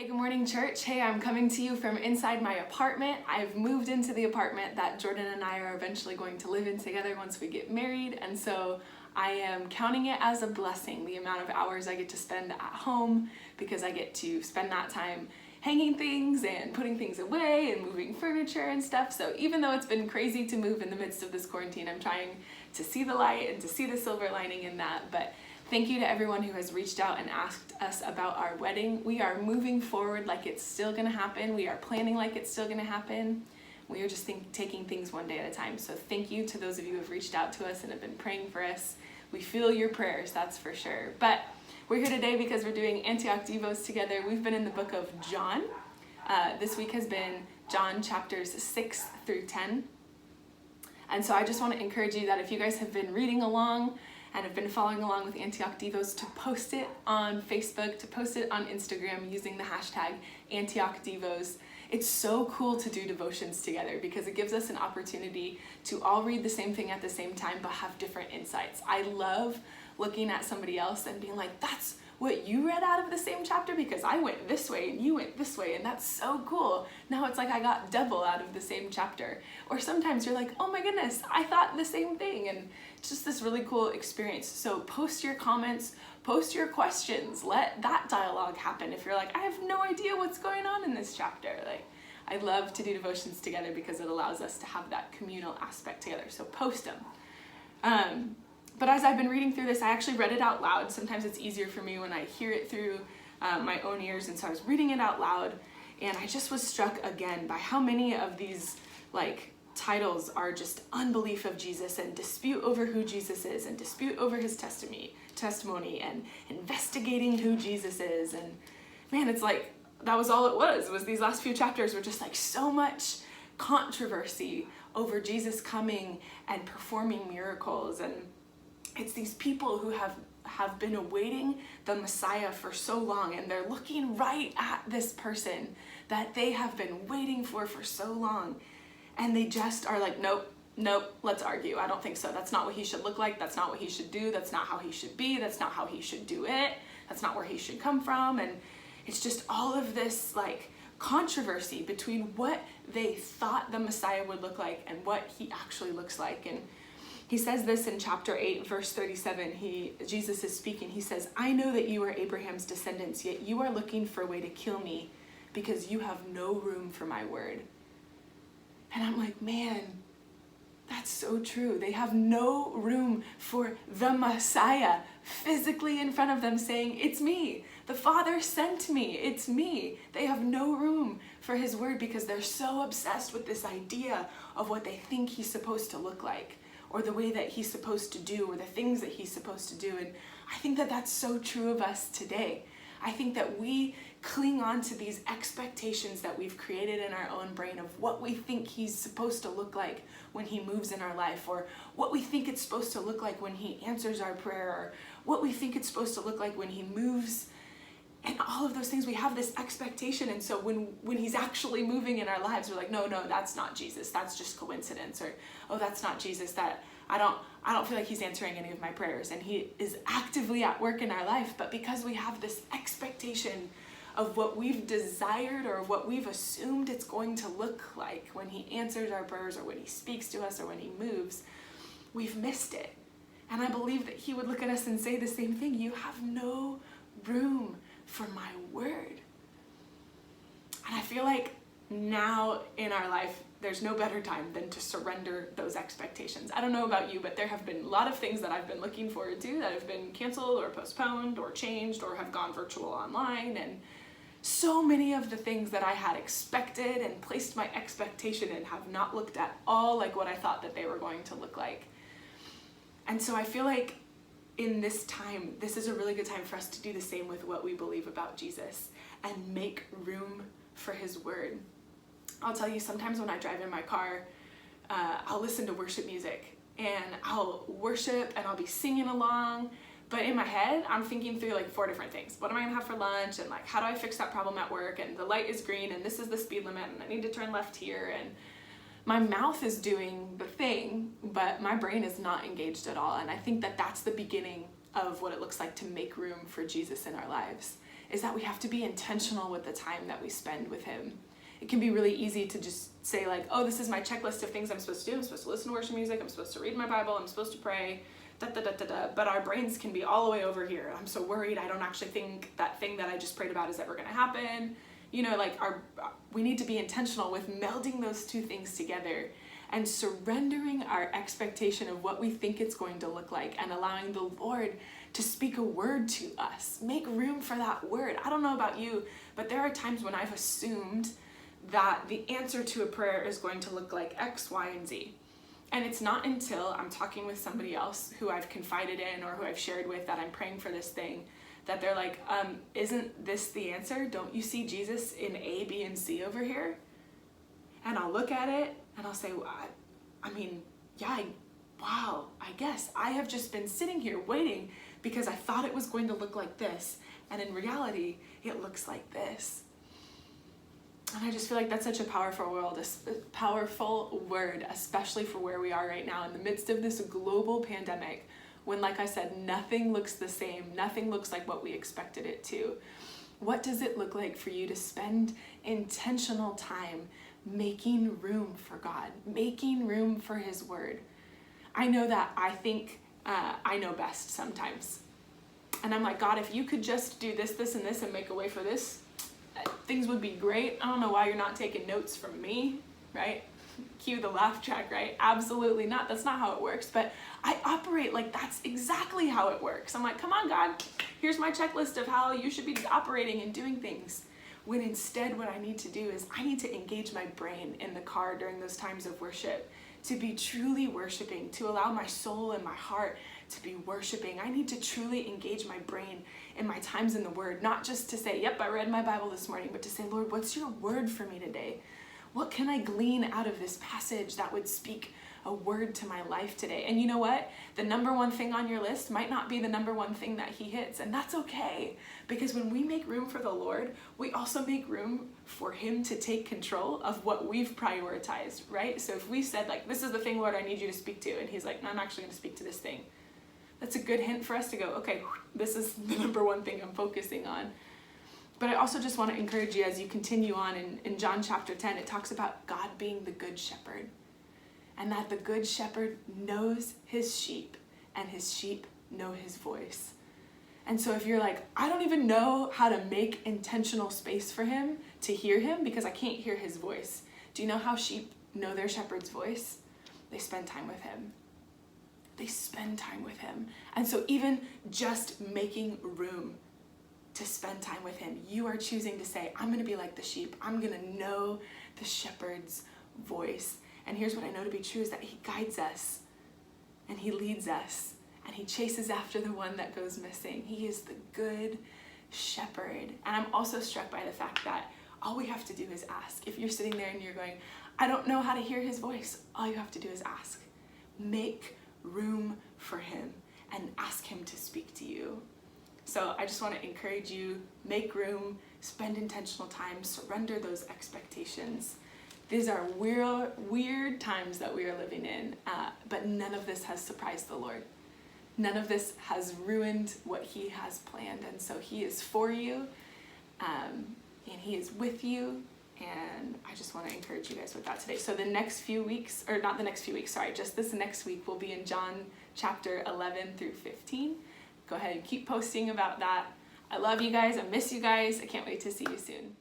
Hey, good morning, church. Hey, I'm coming to you from inside my apartment. I've moved into the apartment that Jordan and I are eventually going to live in together once we get married, and so I am counting it as a blessing, the amount of hours I get to spend at home, because I get to spend that time hanging things and putting things away and moving furniture and stuff. So even though it's been crazy to move in the midst of this quarantine, I'm trying to see the light and to see the silver lining in that. But thank you to everyone who has reached out and asked us about our wedding. We are moving forward like it's still gonna happen. We are planning like it's still gonna happen. We are just taking things one day at a time. So thank you to those of you who have reached out to us and have been praying for us. We feel your prayers, that's for sure. But we're here today because we're doing Antioch Devos together. We've been in the book of John. This week has been John chapters 6 through 10. And so I just want to encourage you that if you guys have been reading along and have been following along with Antioch Devos, to post it on Facebook, to post it on Instagram using the hashtag Antioch Devos. It's so cool to do devotions together because it gives us an opportunity to all read the same thing at the same time but have different insights. I love looking at somebody else and being like, that's what you read out of the same chapter because I went this way and you went this way, and that's so cool. Now it's like I got double out of the same chapter. Or sometimes you're like, oh my goodness, I thought the same thing, and it's just this really cool experience. So post your comments, post your questions, let that dialogue happen. If you're like, I have no idea what's going on in this chapter, like, I love to do devotions together because it allows us to have that communal aspect together. So post them. But as I've been reading through this, I actually read it out loud. Sometimes it's easier for me when I hear it through my own ears, and so I was reading it out loud, and I just was struck again by how many of these titles are just unbelief of Jesus and dispute over who Jesus is and dispute over his testimony and investigating who Jesus is. And man, it's like that was all it was these last few chapters were just like so much controversy over Jesus coming and performing miracles. And it's these people who have been awaiting the Messiah for so long, and they're looking right at this person that they have been waiting for so long, and they just are like, nope, let's argue. I don't think so. That's not what he should look like. That's not what he should do. That's not how he should be. That's not how he should do it. That's not where he should come from. And it's just all of this controversy between what they thought the Messiah would look like and what he actually looks like. And he says this in chapter 8, verse 37. Jesus is speaking. He says, I know that you are Abraham's descendants, yet you are looking for a way to kill me because you have no room for my word. And I'm like, man, that's so true. They have no room for the Messiah physically in front of them saying, it's me. The Father sent me. It's me. They have no room for his word because they're so obsessed with this idea of what they think he's supposed to look like, or the way that he's supposed to do, or the things that he's supposed to do. And I think that that's so true of us today. I think that we cling on to these expectations that we've created in our own brain of what we think he's supposed to look like when he moves in our life, or what we think it's supposed to look like when he answers our prayer, or what we think it's supposed to look like when he moves. And all of those things, we have this expectation. And so when he's actually moving in our lives, we're like, no, that's not Jesus. That's just coincidence. Or, oh, that's not Jesus. That I don't feel like he's answering any of my prayers. And he is actively at work in our life. But because we have this expectation of what we've desired or what we've assumed it's going to look like when he answers our prayers, or when he speaks to us, or when he moves, we've missed it. And I believe that he would look at us and say the same thing. You have no room for my word. And I feel like now in our life, there's no better time than to surrender those expectations. I don't know about you, but there have been a lot of things that I've been looking forward to that have been canceled or postponed or changed or have gone virtual online. And so many of the things that I had expected and placed my expectation in have not looked at all like what I thought that they were going to look like. And so I feel like in this time, this is a really good time for us to do the same with what we believe about Jesus and make room for his word. I'll tell you, sometimes when I drive in my car, I'll listen to worship music, and I'll worship and I'll be singing along, but in my head, I'm thinking through 4 different things. What am I gonna have for lunch? And how do I fix that problem at work? And the light is green, and this is the speed limit, and I need to turn left here. And my mouth is doing the thing, but my brain is not engaged at all. And I think that that's the beginning of what it looks like to make room for Jesus in our lives, is that we have to be intentional with the time that we spend with him. It can be really easy to just say like, oh, this is my checklist of things I'm supposed to do. I'm supposed to listen to worship music. I'm supposed to read my Bible. I'm supposed to pray, But our brains can be all the way over here. I'm so worried I don't actually think that thing that I just prayed about is ever going to happen. You know, like we need to be intentional with melding those two things together and surrendering our expectation of what we think it's going to look like and allowing the Lord to speak a word to us. Make room for that word. I don't know about you, but there are times when I've assumed that the answer to a prayer is going to look like X, Y, and Z. And it's not until I'm talking with somebody else who I've confided in or who I've shared with that I'm praying for this thing that they're like, isn't this the answer? Don't you see Jesus in A, B, and C over here? And I'll look at it and I'll say, wow, I guess I have just been sitting here waiting because I thought it was going to look like this. And in reality, it looks like this. And I just feel like that's such a powerful word, especially for where we are right now in the midst of this global pandemic, when, like I said, nothing looks the same, nothing looks like what we expected it to. What does it look like for you to spend intentional time making room for God, making room for his word? I know that I think I know best sometimes. And I'm like, God, if you could just do this, this, and this and make a way for this, things would be great. I don't know why you're not taking notes from me, right? Cue the laugh track, right? Absolutely not. That's not how it works. But I operate like that's exactly how it works. I'm like, come on, God, here's my checklist of how you should be operating and doing things. When instead what I need to do is I need to engage my brain in the car during those times of worship, to be truly worshiping, to allow my soul and my heart to be worshiping. I need to truly engage my brain in my times in the Word, not just to say, yep, I read my Bible this morning, but to say, Lord, what's your word for me today? What can I glean out of this passage that would speak a word to my life today? And you know what? The number one thing on your list might not be the number one thing that he hits, and that's okay. Because when we make room for the Lord, we also make room for him to take control of what we've prioritized, right? So if we said, like, this is the thing, Lord, I need you to speak to, and he's like, no, I'm actually going to speak to this thing. That's a good hint for us to go, okay, this is the number one thing I'm focusing on. But I also just want to encourage you as you continue on in John chapter 10, it talks about God being the good shepherd, and that the good shepherd knows his sheep and his sheep know his voice. And so if you're like, I don't even know how to make intentional space for him to hear him because I can't hear his voice. Do you know how sheep know their shepherd's voice? They spend time with him. They spend time with him. And so even just making room to spend time with him, you are choosing to say, I'm going to be like the sheep. I'm going to know the shepherd's voice. And here's what I know to be true is that he guides us and he leads us and he chases after the one that goes missing. He is the good shepherd. And I'm also struck by the fact that all we have to do is ask. If you're sitting there and you're going, I don't know how to hear his voice, all you have to do is ask. Make room for him and ask him to speak to you. So I just want to encourage you, make room, spend intentional time, surrender those expectations. These are weird times that we are living in, but none of this has surprised the Lord. None of this has ruined what he has planned. And so he is for you, and he is with you. And I just want to encourage you guys with that today. So the next few weeks, or not the next few weeks, sorry, just this next week, we'll be in John chapter 11 through 15. Go ahead and keep posting about that. I love you guys. I miss you guys. I can't wait to see you soon.